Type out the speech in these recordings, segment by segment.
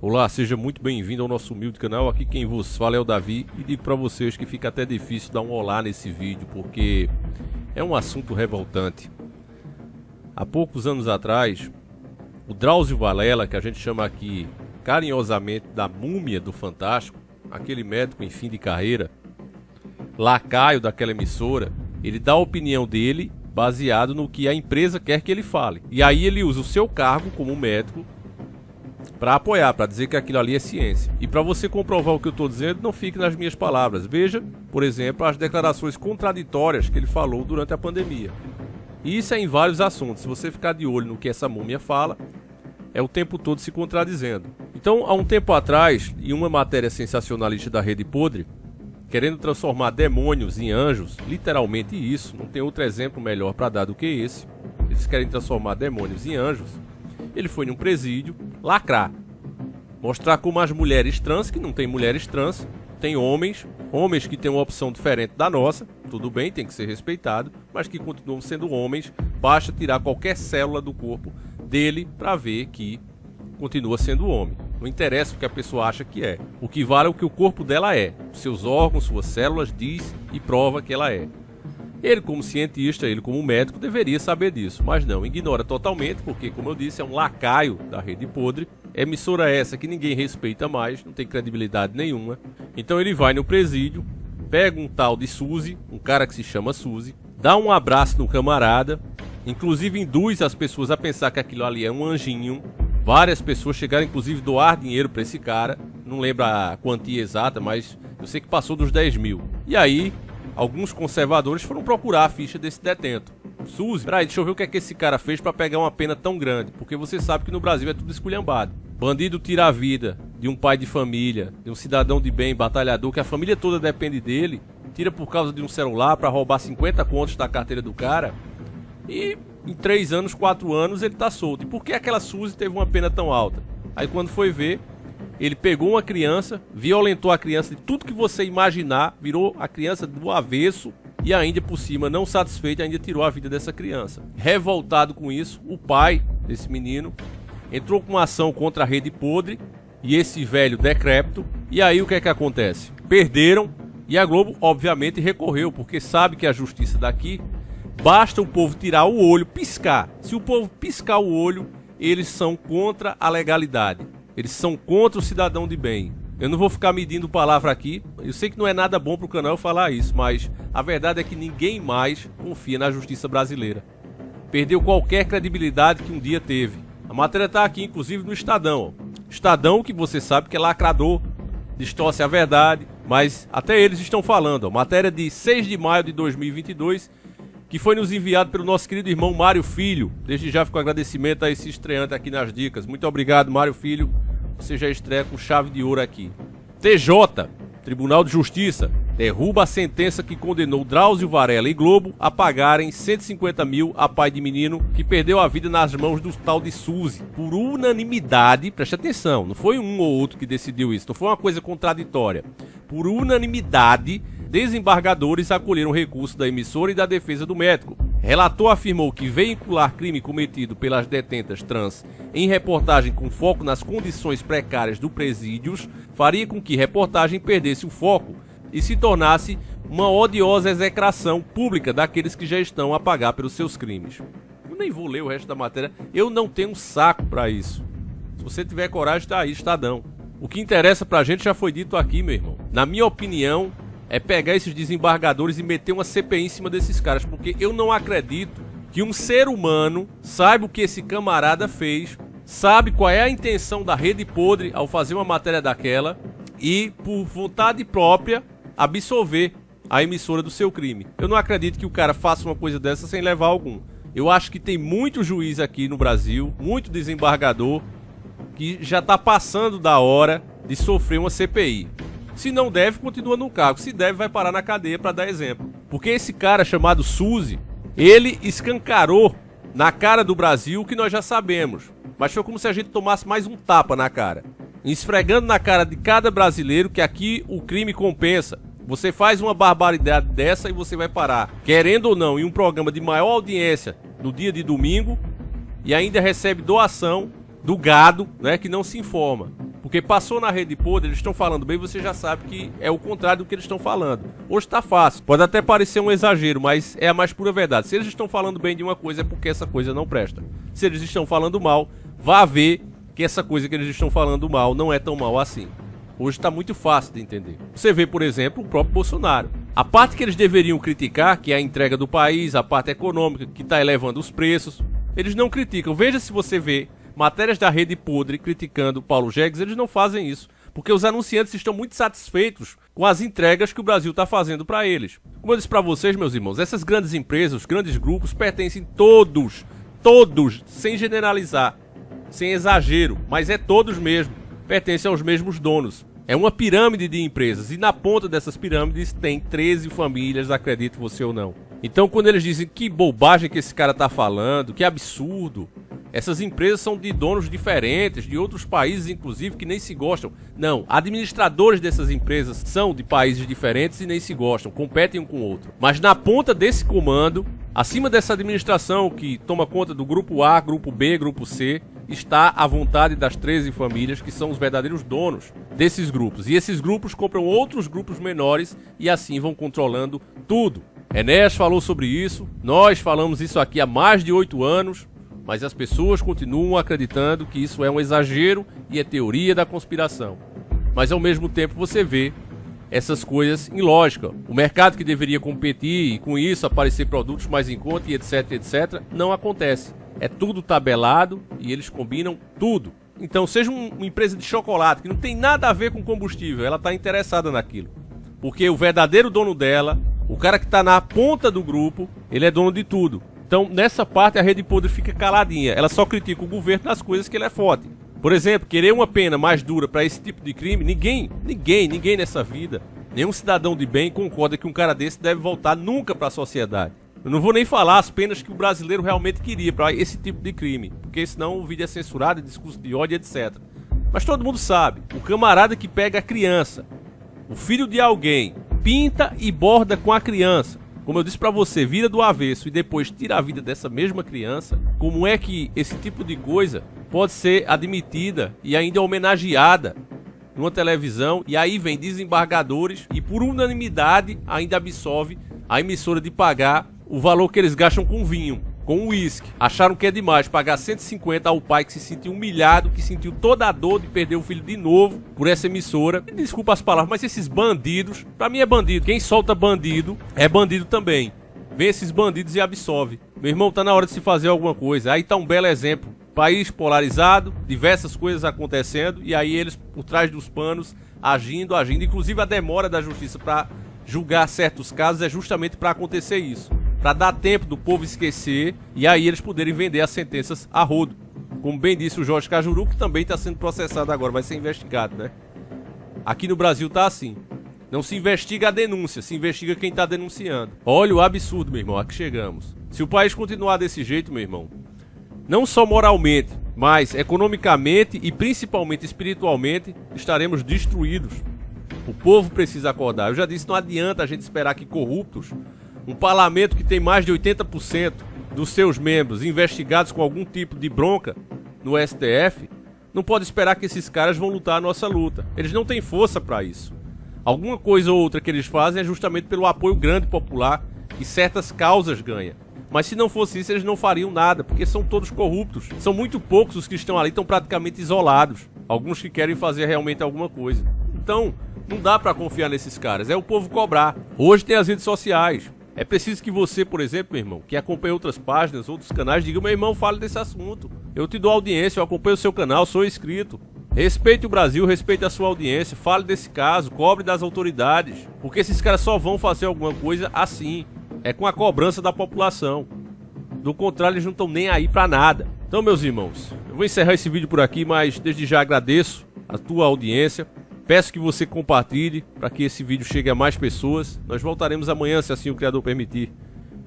Olá, seja muito bem-vindo ao nosso humilde canal. Aqui quem vos fala é o Davi e digo para vocês que fica até difícil dar um olá nesse vídeo porque é um assunto revoltante. Há poucos anos atrás, o Drauzio Varela, que a gente chama aqui carinhosamente da múmia do Fantástico, aquele médico em fim de carreira, lacaio daquela emissora, ele dá a opinião dele baseado no que a empresa quer que ele fale. E aí ele usa o seu cargo como médico para apoiar, para dizer que aquilo ali é ciência. E para você comprovar o que eu estou dizendo, não fique nas minhas palavras. Veja, por exemplo, as declarações contraditórias que ele falou durante a pandemia. E isso é em vários assuntos. Se você ficar de olho no que essa múmia fala, é o tempo todo se contradizendo. Então, há um tempo atrás, em uma matéria sensacionalista da Rede Podre, querendo transformar demônios em anjos, literalmente isso, não tem outro exemplo melhor para dar do que esse. Eles querem transformar demônios em anjos. Ele foi num presídio lacrar, mostrar como as mulheres trans, que não tem mulheres trans, tem homens que têm uma opção diferente da nossa, tudo bem, tem que ser respeitado, mas que continuam sendo homens, basta tirar qualquer célula do corpo dele para ver que continua sendo homem. Não interessa o que a pessoa acha que é, o que vale é o que o corpo dela é, seus órgãos, suas células diz e prova que ela é. Ele, como cientista, ele como médico, deveria saber disso, mas não, ignora totalmente, porque, como eu disse, é um lacaio da Rede Podre. Emissora essa que ninguém respeita mais, não tem credibilidade nenhuma. Então ele vai no presídio, pega um tal de Suzy, um cara que se chama Suzy, dá um abraço no camarada, inclusive induz as pessoas a pensar que aquilo ali é um anjinho. Várias pessoas chegaram, inclusive, a doar dinheiro para esse cara, não lembro a quantia exata, mas eu sei que passou dos 10 mil. E aí alguns conservadores foram procurar a ficha desse detento. Suzy, peraí, deixa eu ver o que é que esse cara fez pra pegar uma pena tão grande. Porque você sabe que no Brasil é tudo esculhambado. Bandido tira a vida de um pai de família, de um cidadão de bem, batalhador, que a família toda depende dele, tira por causa de um celular pra roubar 50 contos da carteira do cara. E em 3 anos, 4 anos ele tá solto. E por que aquela Suzy teve uma pena tão alta? Aí quando foi ver, ele pegou uma criança, violentou a criança de tudo que você imaginar, virou a criança do avesso e ainda por cima, não satisfeito, ainda tirou a vida dessa criança. Revoltado com isso, o pai desse menino entrou com uma ação contra a Rede Podre e esse velho decrépito. E aí o que é que acontece? Perderam e a Globo obviamente recorreu, porque sabe que a justiça daqui, basta o povo tirar o olho, piscar. Se o povo piscar o olho, eles são contra a legalidade. Eles são contra o cidadão de bem. Eu não vou ficar medindo palavra aqui. Eu sei que não é nada bom pro canal falar isso, mas a verdade é que ninguém mais confia na justiça brasileira. Perdeu qualquer credibilidade que um dia teve. A matéria tá aqui, inclusive, no Estadão. Estadão que você sabe que é lacrador, distorce a verdade, mas até eles estão falando. Matéria de 6 de maio de 2022, que foi nos enviado pelo nosso querido irmão Mário Filho. Desde já fico agradecimento a esse estreante aqui nas dicas. Muito obrigado, Mário Filho. Você já estreia com chave de ouro aqui. TJ, Tribunal de Justiça, derruba a sentença que condenou Drauzio Varela e Globo a pagarem 150 mil a pai de menino que perdeu a vida nas mãos do tal de Suzy. Por unanimidade, preste atenção, não foi um ou outro que decidiu isso, não foi uma coisa contraditória. Por unanimidade, desembargadores acolheram o recurso da emissora e da defesa do médico. Relator afirmou que veicular crime cometido pelas detentas trans em reportagem com foco nas condições precárias do presídios faria com que reportagem perdesse o foco e se tornasse uma odiosa execração pública daqueles que já estão a pagar pelos seus crimes. Eu nem vou ler o resto da matéria, eu não tenho saco pra isso. Se você tiver coragem, tá aí, Estadão. O que interessa pra gente já foi dito aqui, meu irmão. Na minha opinião, é pegar esses desembargadores e meter uma CPI em cima desses caras, porque eu não acredito que um ser humano saiba o que esse camarada fez, sabe qual é a intenção da Rede Podre ao fazer uma matéria daquela e, por vontade própria, absolver a emissora do seu crime. Eu não acredito que o cara faça uma coisa dessa sem levar algum. Eu acho que tem muito juiz aqui no Brasil, muito desembargador, que já tá passando da hora de sofrer uma CPI. Se não deve, continua no cargo. Se deve, vai parar na cadeia para dar exemplo. Porque esse cara chamado Suzy, ele escancarou na cara do Brasil o que nós já sabemos. Mas foi como se a gente tomasse mais um tapa na cara. Esfregando na cara de cada brasileiro que aqui o crime compensa. Você faz uma barbaridade dessa e você vai parar, querendo ou não, em um programa de maior audiência no dia de domingo e ainda recebe doação do gado, né, que não se informa. Porque passou na rede podre, eles estão falando bem, você já sabe que é o contrário do que eles estão falando. Hoje tá fácil, pode até parecer um exagero, mas é a mais pura verdade. Se eles estão falando bem de uma coisa, é porque essa coisa não presta. Se eles estão falando mal, vá ver que essa coisa que eles estão falando mal não é tão mal assim. Hoje está muito fácil de entender. Você vê, por exemplo, o próprio Bolsonaro. A parte que eles deveriam criticar, que é a entrega do país, a parte econômica, que está elevando os preços, eles não criticam. Veja se você vê matérias da rede podre criticando Paulo Jegues, eles não fazem isso. Porque os anunciantes estão muito satisfeitos com as entregas que o Brasil está fazendo para eles. Como eu disse para vocês, meus irmãos, essas grandes empresas, os grandes grupos, pertencem todos, sem generalizar, sem exagero, mas é todos mesmo, pertencem aos mesmos donos. É uma pirâmide de empresas e na ponta dessas pirâmides tem 13 famílias, acredite você ou não. Então quando eles dizem que bobagem que esse cara tá falando, que absurdo, essas empresas são de donos diferentes, de outros países inclusive, que nem se gostam. Não, administradores dessas empresas são de países diferentes e nem se gostam, competem um com o outro. Mas na ponta desse comando, acima dessa administração que toma conta do grupo A, grupo B, grupo C, está à vontade das 13 famílias que são os verdadeiros donos desses grupos. E esses grupos compram outros grupos menores e assim vão controlando tudo. Enéas falou sobre isso, nós falamos isso aqui há mais de 8 anos, mas as pessoas continuam acreditando que isso é um exagero e é teoria da conspiração. Mas ao mesmo tempo você vê essas coisas em lógica. O mercado que deveria competir e com isso aparecer produtos mais em conta e etc, etc, não acontece. É tudo tabelado e eles combinam tudo. Então seja uma empresa de chocolate que não tem nada a ver com combustível, ela está interessada naquilo. Porque o verdadeiro dono dela, o cara que está na ponta do grupo, ele é dono de tudo. Então nessa parte a rede podre fica caladinha, ela só critica o governo nas coisas que ele é forte. Por exemplo, querer uma pena mais dura para esse tipo de crime, ninguém nessa vida, nenhum cidadão de bem concorda que um cara desse deve voltar nunca para a sociedade. Eu não vou nem falar as penas que o brasileiro realmente queria para esse tipo de crime, porque senão o vídeo é censurado, discurso de ódio, etc. Mas todo mundo sabe, o camarada que pega a criança, o filho de alguém, pinta e borda com a criança, como eu disse para você, vira do avesso e depois tira a vida dessa mesma criança, como é que esse tipo de coisa pode ser admitida e ainda homenageada numa televisão, e aí vem desembargadores e por unanimidade ainda absolve a emissora de pagar o valor que eles gastam com vinho, com uísque. Acharam que é demais pagar 150 ao pai que se sentiu humilhado, que sentiu toda a dor de perder o filho de novo por essa emissora. Desculpa as palavras, mas esses bandidos, pra mim é bandido. Quem solta bandido é bandido também. Vem esses bandidos e absolve. Meu irmão, tá na hora de se fazer alguma coisa. Aí tá um belo exemplo. País polarizado, diversas coisas acontecendo e aí eles por trás dos panos agindo. Inclusive a demora da justiça para julgar certos casos é justamente para acontecer isso. Para dar tempo do povo esquecer e aí eles poderem vender as sentenças a rodo. Como bem disse o Jorge Cajuru, que também está sendo processado agora, vai ser investigado, né? Aqui no Brasil tá assim. Não se investiga a denúncia, se investiga quem está denunciando. Olha o absurdo, meu irmão, aqui chegamos. Se o país continuar desse jeito, meu irmão, não só moralmente, mas economicamente e principalmente espiritualmente, estaremos destruídos. O povo precisa acordar. Eu já disse, não adianta a gente esperar que corruptos, um parlamento que tem mais de 80% dos seus membros investigados com algum tipo de bronca no STF, não pode esperar que esses caras vão lutar a nossa luta. Eles não têm força para isso. Alguma coisa ou outra que eles fazem é justamente pelo apoio grande popular que certas causas ganham. Mas se não fosse isso, eles não fariam nada, porque são todos corruptos. São muito poucos os que estão ali, estão praticamente isolados. Alguns que querem fazer realmente alguma coisa. Então, não dá para confiar nesses caras, é o povo cobrar. Hoje tem as redes sociais. É preciso que você, por exemplo, meu irmão, que acompanha outras páginas, outros canais, diga, meu irmão, fale desse assunto. Eu te dou audiência, eu acompanho o seu canal, sou inscrito. Respeite o Brasil, respeite a sua audiência, fale desse caso, cobre das autoridades. Porque esses caras só vão fazer alguma coisa assim. É com a cobrança da população. Do contrário, eles não estão nem aí pra nada. Então, meus irmãos, eu vou encerrar esse vídeo por aqui, mas desde já agradeço a tua audiência. Peço que você compartilhe para que esse vídeo chegue a mais pessoas. Nós voltaremos amanhã, se assim o Criador permitir.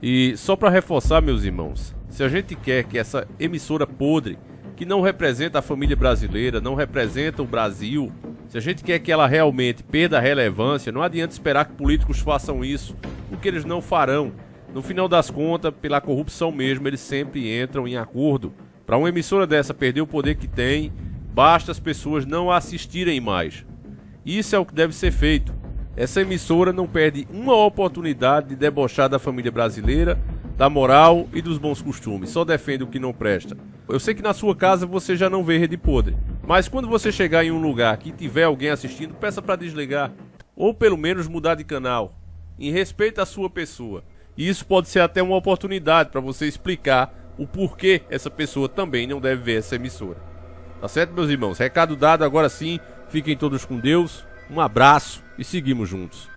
E só para reforçar, meus irmãos, se a gente quer que essa emissora podre, que não representa a família brasileira, não representa o Brasil, se a gente quer que ela realmente perda a relevância, não adianta esperar que políticos façam isso, porque eles não farão. No final das contas, pela corrupção mesmo, eles sempre entram em acordo. Para uma emissora dessa perder o poder que tem, Basta as pessoas não assistirem mais. Isso é o que deve ser feito. Essa emissora não perde uma oportunidade de debochar da família brasileira, da moral e dos bons costumes. Só defende o que não presta. Eu sei que na sua casa você já não vê Rede Podre, mas quando você chegar em um lugar que tiver alguém assistindo, peça para desligar. Ou pelo menos mudar de canal, em respeito à sua pessoa. E isso pode ser até uma oportunidade para você explicar o porquê essa pessoa também não deve ver essa emissora. Tá certo, meus irmãos? Recado dado, agora sim, fiquem todos com Deus, um abraço e seguimos juntos.